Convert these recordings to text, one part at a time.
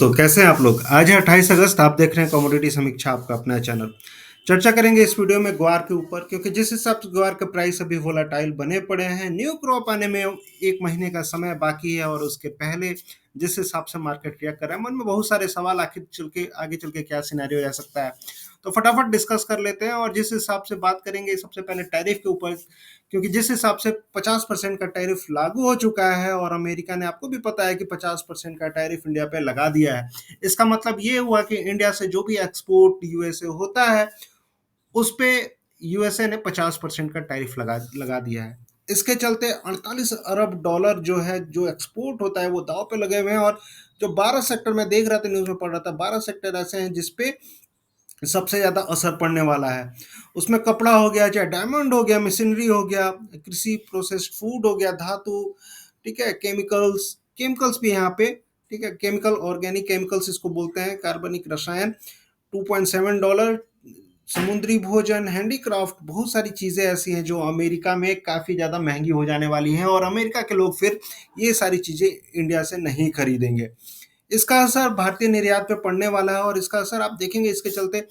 तो कैसे हैं आप लोग? आज है 28 अगस्त, आप देख रहे हैं कमोडिटी समीक्षा, आपका अपना चैनल। चर्चा करेंगे इस वीडियो में ग्वार के ऊपर, क्योंकि जिस हिसाब से ग्वार के प्राइस अभी वोलाटाइल बने पड़े हैं, न्यू क्रॉप आने में 1 महीने का समय बाकी है और उसके पहले जिस हिसाब से मार्केट रिएक्ट कर रहा है, मन में बहुत सारे सवाल आगे चल के क्या सिनेरियो रह सकता है। तो फटाफट डिस्कस कर लेते हैं और जिस हिसाब से बात करेंगे सबसे पहले टैरिफ के ऊपर, क्योंकि जिस हिसाब से 50% का टैरिफ लागू हो चुका है और अमेरिका ने, आपको भी पता है कि 50% का टैरिफ इंडिया पे लगा दिया है। इसका मतलब ये हुआ कि इंडिया से जो भी एक्सपोर्ट यूएसए होता है उस पे यूएसए ने 50% का टैरिफ लगा लगा दिया है। इसके चलते 48 अरब डॉलर जो है, जो एक्सपोर्ट होता है, वो दाव पे लगे हुए हैं। और जो 12 सेक्टर में देख रहा था, न्यूज में पढ़ रहा था, 12 सेक्टर ऐसे हैं जिसपे सबसे ज्यादा असर पड़ने वाला है। उसमें कपड़ा हो गया, चाहे डायमंड हो गया, मशीनरी हो गया, कृषि, प्रोसेस्ड फूड हो गया, धातु, ठीक है, केमिकल्स केमिकल्स भी यहाँ पे, ठीक है, केमिकल, ऑर्गेनिक केमिकल्स इसको बोलते हैं, कार्बनिक रसायन, $2.7, समुद्री भोजन, हैंडीक्राफ्ट, बहुत सारी चीजें ऐसी हैं जो अमेरिका में काफी ज्यादा महंगी हो जाने वाली हैं और अमेरिका के लोग फिर ये सारी चीजें इंडिया से नहीं खरीदेंगे। इसका असर भारतीय निर्यात पे पड़ने वाला है और इसका असर आप देखेंगे, इसके चलते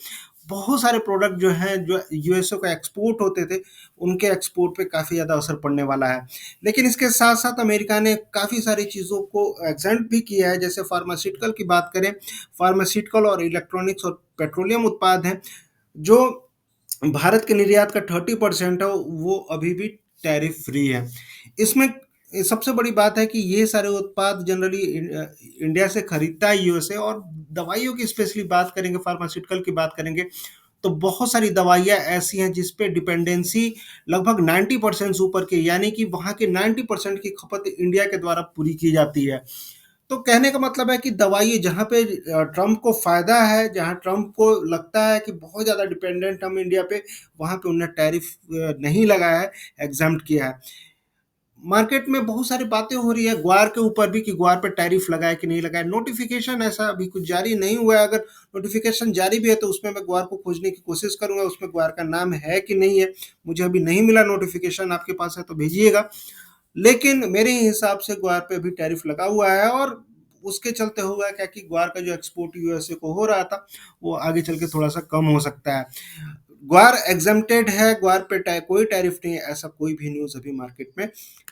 बहुत सारे प्रोडक्ट जो हैं, जो यूएसए को एक्सपोर्ट होते थे, उनके एक्सपोर्ट पे काफ़ी ज़्यादा असर पड़ने वाला है। लेकिन इसके साथ साथ अमेरिका ने काफ़ी सारी चीज़ों को एग्जेंट भी किया है। जैसे फार्मास्यूटिकल की बात करें, फार्मास्यूटिकल और इलेक्ट्रॉनिक्स और पेट्रोलियम उत्पाद हैं जो भारत के निर्यात का 30% है, वो अभी भी टैरिफ फ्री है। इसमें सबसे बड़ी बात है कि ये सारे उत्पाद जनरली इंडिया से खरीदता है यूएसए। और दवाइयों की स्पेशली बात करेंगे, फार्मास्यूटिकल की बात करेंगे, तो बहुत सारी दवाइयाँ ऐसी हैं जिस पे डिपेंडेंसी लगभग 90% से ऊपर की, यानी कि वहाँ के 90% की खपत इंडिया के द्वारा पूरी की जाती है। तो कहने का मतलब है कि दवाई जहाँ पे ट्रम्प को फ़ायदा है, जहाँ ट्रम्प को लगता है कि बहुत ज़्यादा डिपेंडेंट हम इंडिया पे, वहाँ पे उन्होंने टैरिफ नहीं लगाया है, एग्ज़ैम्प्ट किया है। मार्केट में बहुत सारी बातें हो रही है ग्वार के ऊपर भी कि ग्वार पे टैरिफ लगाए कि नहीं लगाए। नोटिफिकेशन ऐसा अभी कुछ जारी नहीं हुआ है। अगर नोटिफिकेशन जारी भी है तो उसमें मैं ग्वार को खोजने की कोशिश करूंगा, उसमें ग्वार का नाम है कि नहीं है। मुझे अभी नहीं मिला नोटिफिकेशन, आपके पास है तो भेजिएगा। लेकिन मेरे हिसाब से ग्वार पे अभी टैरिफ लगा हुआ है और उसके चलते हुआ क्या कि ग्वार का जो एक्सपोर्ट यूएसए को हो रहा था, वो आगे चल के थोड़ा सा कम हो सकता है। ग्वार एग्जेम्प्टेड है, ग्वार पे कोई टैरिफ नहीं है, ऐसा कोई भी न्यूज़ अभी मार्केट में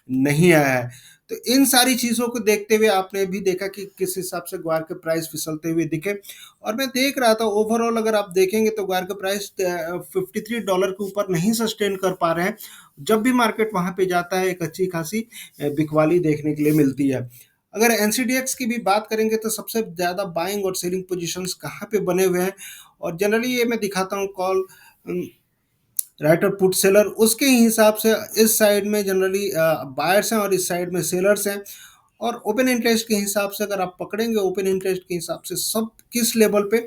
नहीं आया है। तो इन सारी चीज़ों को देखते हुए आपने भी देखा कि किस हिसाब से ग्वार के प्राइस फिसलते हुए दिखे। और मैं देख रहा था ओवरऑल, अगर आप देखेंगे तो ग्वार के प्राइस $53 के ऊपर नहीं सस्टेन कर पा रहे हैं। जब भी मार्केट वहाँ पे जाता है, एक अच्छी खासी बिकवाली देखने के लिए मिलती है। अगर एनसीडीएक्स की भी बात करेंगे तो सबसे ज़्यादा बाइंग और सेलिंग पोजीशंस कहाँ पे बने हुए हैं, और जनरली ये मैं दिखाता हूँ कॉल राइटर पुट सेलर, उसके हिसाब से इस साइड में जनरली बायर्स हैं और इस साइड में सेलर्स हैं। और ओपन इंटरेस्ट के हिसाब से अगर आप पकड़ेंगे, ओपन इंटरेस्ट के हिसाब से सब किस लेवल पे,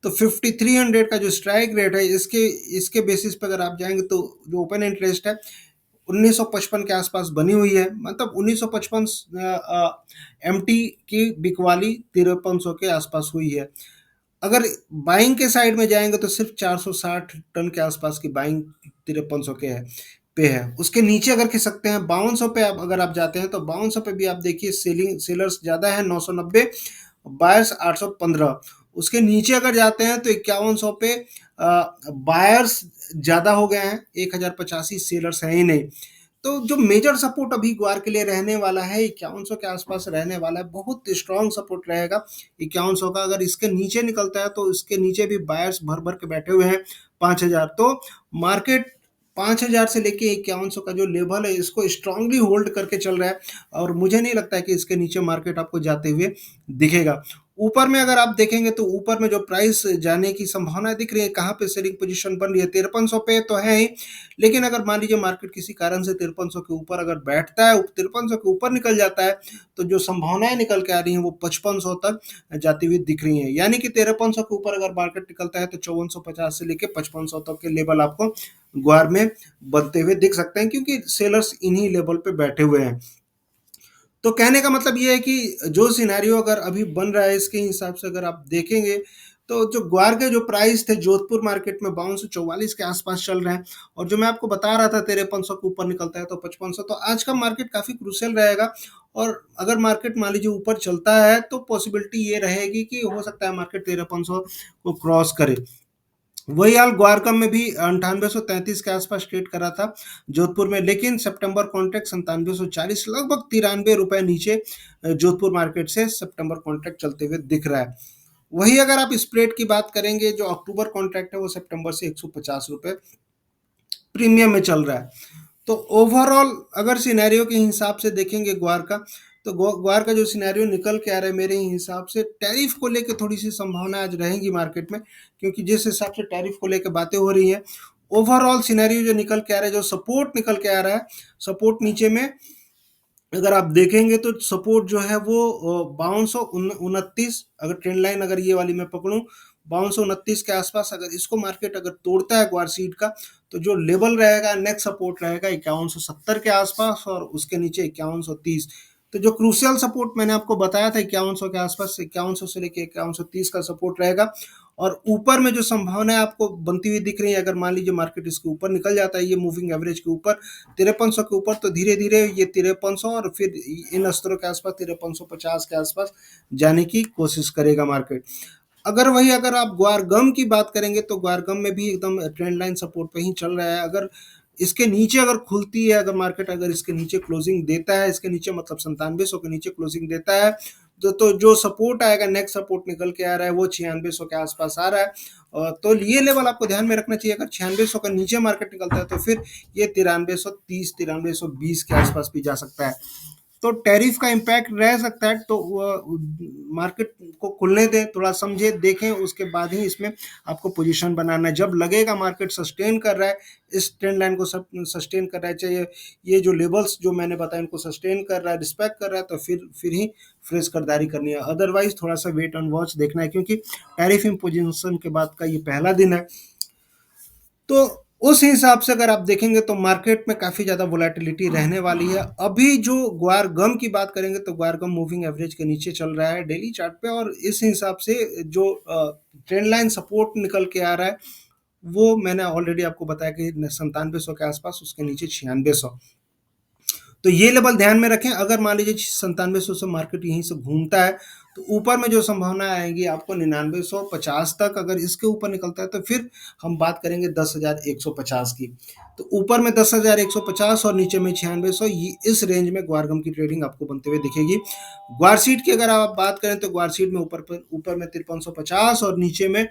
तो 5300 का जो स्ट्राइक रेट है, इसके इसके बेसिस पे अगर आप जाएंगे तो जो ओपन इंटरेस्ट है 1955 के आसपास बनी हुई है। मतलब 1955 एमटी की बिकवाली 5300 के आसपास हुई है। अगर बाइंग के साइड में जाएंगे तो सिर्फ 460 टन के आसपास की बाइंग 5300 के है पे है। उसके नीचे अगर खिसकते हैं 5200 पे, अगर आप जाते हैं तो 5200 पे भी आप देखिए सेलिंग सेलर्स ज़्यादा है 990, बायर्स 815। उसके नीचे अगर जाते हैं तो 5100 पे बायर्स ज़्यादा हो गए हैं, 1085, सेलर्स हैं ही नहीं। तो जो मेजर सपोर्ट अभी ग्वार के लिए रहने वाला है 5100 के आसपास रहने वाला है, बहुत स्ट्रॉन्ग सपोर्ट रहेगा 5100 का। अगर इसके नीचे निकलता है तो इसके नीचे भी बायर्स भर भर के बैठे हुए हैं 5000। तो मार्केट 5000 से लेके 5100 का जो लेवल है, इसको स्ट्रांगली होल्ड करके चल रहा है और मुझे नहीं लगता है कि इसके नीचे मार्केट आपको जाते हुए दिखेगा। ऊपर में अगर आप देखेंगे तो ऊपर में जो प्राइस जाने की संभावना दिख रही है, कहाँ पे सेलिंग पोजीशन बन रही है, 5300 पे तो है ही। लेकिन अगर मान लीजिए मार्केट किसी कारण से 5300 के ऊपर अगर बैठता है, 5300 के ऊपर निकल जाता है, तो जो संभावनाएं निकल के आ रही हैं वो 5500 तक जाती हुई दिख रही हैं। यानी कि 5300 के ऊपर अगर मार्केट निकलता है तो 5450 से लेके 5500 तक के लेवल आपको ग्वार में बनते हुए दिख सकते हैं, क्योंकि सेलर्स इन्हीं लेवल पे बैठे हुए हैं। तो कहने का मतलब ये है कि जो सिनेरियो अगर अभी बन रहा है, इसके हिसाब से अगर आप देखेंगे तो जो ग्वार के जो प्राइस थे जोधपुर मार्केट में 5244 के आसपास चल रहे हैं, और जो मैं आपको बता रहा था 5300 के ऊपर निकलता है तो 5500। तो आज का मार्केट काफ़ी क्रूशियल रहेगा और अगर मार्केट मान लीजिए ऊपर चलता है तो पॉसिबिलिटी ये रहेगी कि हो सकता है मार्केट 13,500 को क्रॉस करे। वही हाल ग्वारकम में भी 9833 के आसपास ट्रेड करा था जोधपुर में, लेकिन सितंबर कॉन्ट्रैक्ट 9740, लगभग 93 रुपए नीचे जोधपुर मार्केट से सितंबर कॉन्ट्रैक्ट चलते हुए दिख रहा है। वही अगर आप स्प्रेड की बात करेंगे, जो अक्टूबर कॉन्ट्रैक्ट है वो सितंबर से 150 रुपए प्रीमियम में चल रहा है। तो ओवरऑल अगर सिनेरियो के हिसाब से देखेंगे ग्वार का, तो ग्वार का जो सिनेरियो निकल के आ रहा है मेरे हिसाब से, टैरिफ को लेके थोड़ी सी संभावना आज रहेगी मार्केट में, क्योंकि जिस हिसाब से टैरिफ को लेके बातें हो रही हैं, ओवरऑल सिनेरियो जो निकल के आ रहा है, जो सपोर्ट निकल के आ रहा है, सपोर्ट नीचे में अगर आप देखेंगे तो सपोर्ट जो है वो 5229, अगर ट्रेंड लाइन अगर ये वाली मैं पकड़ूं 5229 के आसपास, अगर इसको मार्केट अगर तोड़ता है ग्वार सीड का, तो जो लेवल रहेगा नेक्स्ट सपोर्ट रहेगा 5170 के आसपास, और उसके नीचे 5130। तो जो क्रूशियल सपोर्ट मैंने आपको बताया था 5100 के आसपास, 5100 से लेके 5130 का सपोर्ट रहेगा। और ऊपर में जो संभावना है आपको बनती हुई दिख रही है, अगर मान लीजिए मार्केट इसके ऊपर निकल जाता है, ये मूविंग एवरेज के ऊपर 5300 के ऊपर, तो धीरे धीरे ये 5300 और फिर इन स्तरों के आसपास 5350 के आसपास जाने की कोशिश करेगा मार्केट। अगर आप ग्वारगम की बात करेंगे तो ग्वारगम में भी एकदम ट्रेंड लाइन सपोर्ट पे ही चल रहा है। अगर इसके नीचे अगर खुलती है, अगर मार्केट अगर इसके नीचे क्लोजिंग देता है, इसके नीचे मतलब 9700 के नीचे क्लोजिंग देता है, तो जो सपोर्ट आएगा, नेक्स्ट सपोर्ट निकल के आ रहा है वो 9600 के आसपास आ रहा है। तो ये लेवल आपको ध्यान में रखना चाहिए। अगर 9600 का नीचे मार्केट निकलता है तो फिर ये 9330 9320 के आसपास भी जा सकता है। तो टैरिफ का इम्पैक्ट रह सकता है, तो मार्केट को खुलने दें, थोड़ा समझे देखें, उसके बाद ही इसमें आपको पोजीशन बनाना है। जब लगेगा मार्केट सस्टेन कर रहा है, इस ट्रेंड लाइन को सस्टेन कर रहा है, चाहिए ये जो लेवल्स जो मैंने बताया इनको सस्टेन कर रहा है, रिस्पेक्ट कर रहा है, तो फिर ही फ्रेश खरीदारी करनी है। अदरवाइज थोड़ा सा वेट एंड वॉच देखना है, क्योंकि टैरिफ इम्पोजिशन के बाद का ये पहला दिन है। तो उस हिसाब से अगर आप देखेंगे तो मार्केट में काफ़ी ज़्यादा वोलेटिलिटी रहने वाली है। अभी जो ग्वार गम की बात करेंगे तो ग्वार गम मूविंग एवरेज के नीचे चल रहा है डेली चार्ट पे, और इस हिसाब से जो ट्रेंड लाइन सपोर्ट निकल के आ रहा है वो मैंने ऑलरेडी आपको बताया कि 9700 के आसपास, उसके नीचे 9600। तो ये लेवल ध्यान में रखें। अगर मान लीजिए 9700 से मार्केट यहीं से घूमता है, तो ऊपर में जो संभावना आएगी आपको 9950 तक, अगर इसके ऊपर निकलता है तो फिर हम बात करेंगे 10,150 की। तो ऊपर में 10,150 और नीचे में 9600, इस रेंज में ग्वारगम की ट्रेडिंग आपको बनते हुए दिखेगी। ग्वारसीट की अगर आप बात करें तो ग्वारसीट में ऊपर में 5350 और नीचे में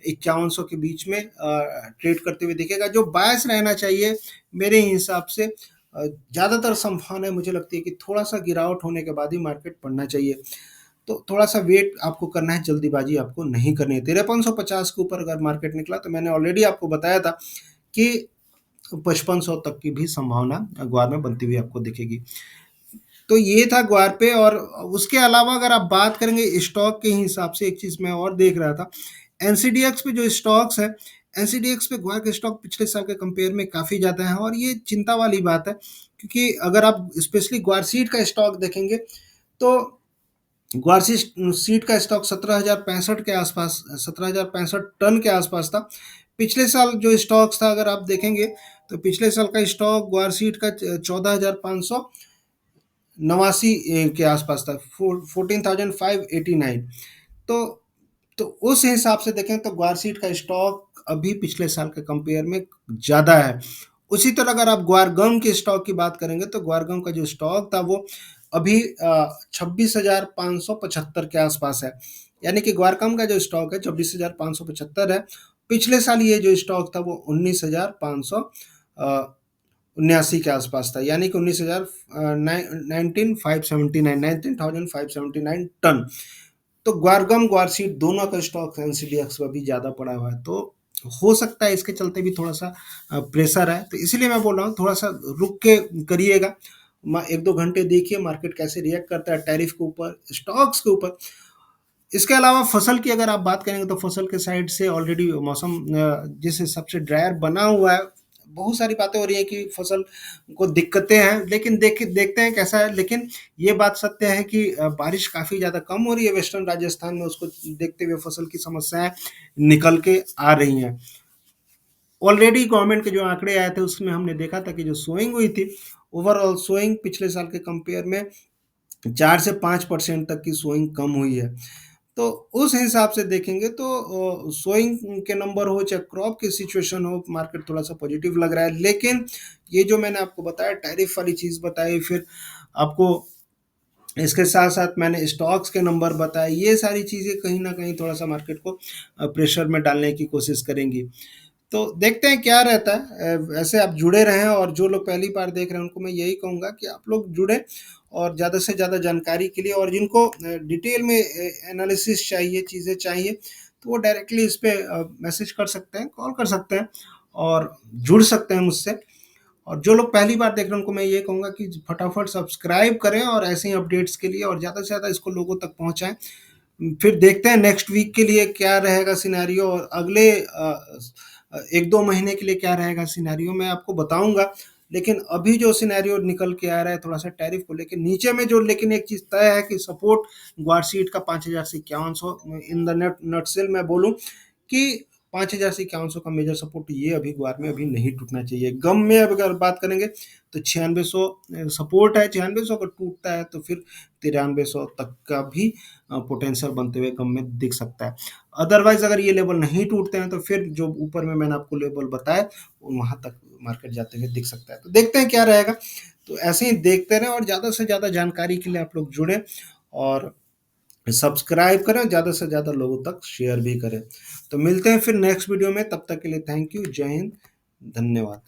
5100 के बीच में ट्रेड करते हुए दिखेगा। जो बायस रहना चाहिए मेरे हिसाब से, ज़्यादातर संभावना मुझे लगती है कि थोड़ा सा गिरावट होने के बाद ही मार्केट बढ़ना चाहिए। तो थोड़ा सा वेट आपको करना है, जल्दीबाजी आपको नहीं करनी है। 5350 के ऊपर अगर मार्केट निकला तो मैंने ऑलरेडी आपको बताया था कि 5500 तक की भी संभावना ग्वार में बनती हुई आपको दिखेगी। तो ये था ग्वार पे। और उसके अलावा अगर आप बात करेंगे स्टॉक के हिसाब से, एक चीज़ मैं और देख रहा था, एनसीडीएक्स पे जो स्टॉक्स है, एनसीडीएक्स पे ग्वार के स्टॉक पिछले साल के कंपेयर में काफ़ी ज़्यादा है, और ये चिंता वाली बात है, क्योंकि अगर आप स्पेशली ग्वार सीड का स्टॉक देखेंगे तो ग्वार सीड का स्टॉक 17,065 के आसपास, 17,065 टन के आसपास था। पिछले साल जो स्टॉक्स था अगर आप देखेंगे तो पिछले साल का स्टॉक ग्वार सीड का 14,589 के आसपास था, 14,589। तो तो उस हिसाब से देखें तो ग्वार सीड का स्टॉक अभी पिछले साल के कंपेयर में ज़्यादा है। उसी तरह अगर आप ग्वार गम के स्टॉक की बात करेंगे तो ग्वार गम का जो स्टॉक था वो अभी 26,575 के आसपास है। यानी कि ग्वार गम का जो स्टॉक है 26,575 है। पिछले साल ये जो स्टॉक था वो 19,579 के आसपास था, यानी कि 19,579 टन। तो ग्वारगम ग्वारसीड दोनों का स्टॉक एनसीडीएक्स पर भी ज़्यादा पड़ा हुआ है, तो हो सकता है इसके चलते भी थोड़ा सा प्रेशर है। तो इसीलिए मैं बोल रहा हूँ थोड़ा सा रुक के करिएगा, 1-2 घंटे देखिए मार्केट कैसे रिएक्ट करता है टैरिफ के ऊपर, स्टॉक्स के ऊपर। इसके अलावा फसल की अगर आप बात करेंगे तो फसल के साइड से ऑलरेडी मौसम जिस हिसाब से ड्रायर बना हुआ है, बहुत सारी बातें हो रही है कि फसल को दिक्कतें हैं, लेकिन देखते हैं कैसा है। लेकिन ये बात सत्य है कि बारिश काफ़ी ज़्यादा कम हो रही है वेस्टर्न राजस्थान में, उसको देखते हुए फसल की समस्याएं निकल के आ रही हैं। ऑलरेडी गवर्नमेंट के जो आंकड़े आए थे उसमें हमने देखा था कि जो सोइंग हुई थी, ओवरऑल सोइंग पिछले साल के कंपेयर में 4 से 5% तक की सोइंग कम हुई है। तो उस हिसाब से देखेंगे तो सोइंग के नंबर हो चाहे क्रॉप की सिचुएशन हो, मार्केट थोड़ा-सा पॉजिटिव लग रहा है। लेकिन ये जो मैंने आपको बताया टैरिफ वाली चीज़ बताई, फिर आपको इसके साथ-साथ मैंने स्टॉक्स के नंबर बताए, ये सारी चीज़ें कहीं न कहीं थोड़ा-सा मार्केट को प्रेशर में डालने की कोशिश करेंगी। तो देखते हैं क्या रहता है। वैसे आप जुड़े रहें, और जो लोग पहली बार देख रहे हैं उनको मैं यही कहूँगा कि आप लोग जुड़ें, और ज़्यादा से ज़्यादा जानकारी के लिए, और जिनको डिटेल में एनालिसिस चाहिए, चीज़ें चाहिए, तो वो डायरेक्टली इस पे मैसेज कर सकते हैं, कॉल कर सकते हैं और जुड़ सकते हैं मुझसे। और जो लोग पहली बार देख रहे हैं उनको मैं ये कहूँगा कि फटाफट सब्सक्राइब करें, और ऐसे ही अपडेट्स के लिए और ज़्यादा से ज़्यादा इसको लोगों तक पहुँचाएँ। फिर देखते हैं नेक्स्ट वीक के लिए क्या रहेगा सिनेरियो, और अगले 1-2 महीने के लिए क्या रहेगा सिनेरियो, मैं आपको बताऊँगा। लेकिन अभी जो सिनेरियो निकल के आ रहा है थोड़ा-सा टैरिफ को लेके नीचे में, जो लेकिन एक चीज़ तय है कि सपोर्ट ग्वार सीट का 5,000 से 5100, इन द नटसेल मैं बोलूँ कि 5,000 से 5100 का मेजर सपोर्ट ये अभी ग्वार में अभी नहीं टूटना चाहिए। गम में अब अगर बात करेंगे तो 9600 सपोर्ट है, 9600 अगर टूटता है तो फिर 9300 तक का भी पोटेंशियल बनते हुए गम में दिख सकता है। अदरवाइज़ अगर ये लेवल नहीं टूटते हैं तो फिर जो ऊपर में मैंने आपको लेवल बताए, वहाँ तक मार्केट जाते हुए दिख सकता है। तो देखते हैं क्या रहेगा। तो ऐसे ही देखते रहें, और ज़्यादा से ज़्यादा जानकारी के लिए आप लोग जुड़ें, और सब्सक्राइब करें, ज़्यादा से ज़्यादा लोगों तक शेयर भी करें। तो मिलते हैं फिर नेक्स्ट वीडियो में, तब तक के लिए थैंक यू, जय हिंद, धन्यवाद।